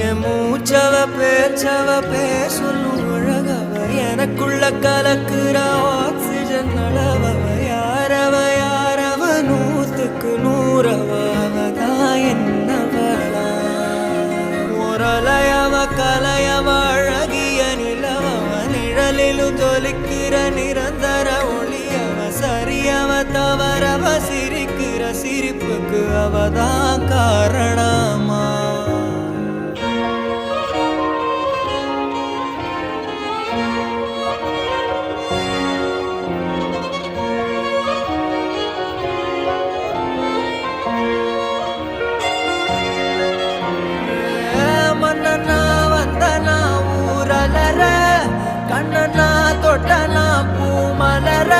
என் மூச்சவ பேர் சொல்லும் அழகவ எனக்குள்ள கலக்குற ஆக்சிஜன் அளவவ யாரவ நூத்துக்கு நூறவ அவதான் என்னவளா முரலையவ கலையவ அழகிய நிலவவ நிழலிலும் ஜொலிக்கிற நிரந்தர ஒளியவ சரியவ தவறவ சிரிக்கிற சிரிப்புக்கு அவதான் காரணமா மன்னனா வந்தனா ஊரலர கண்ணனா தொட்டனா பூமலர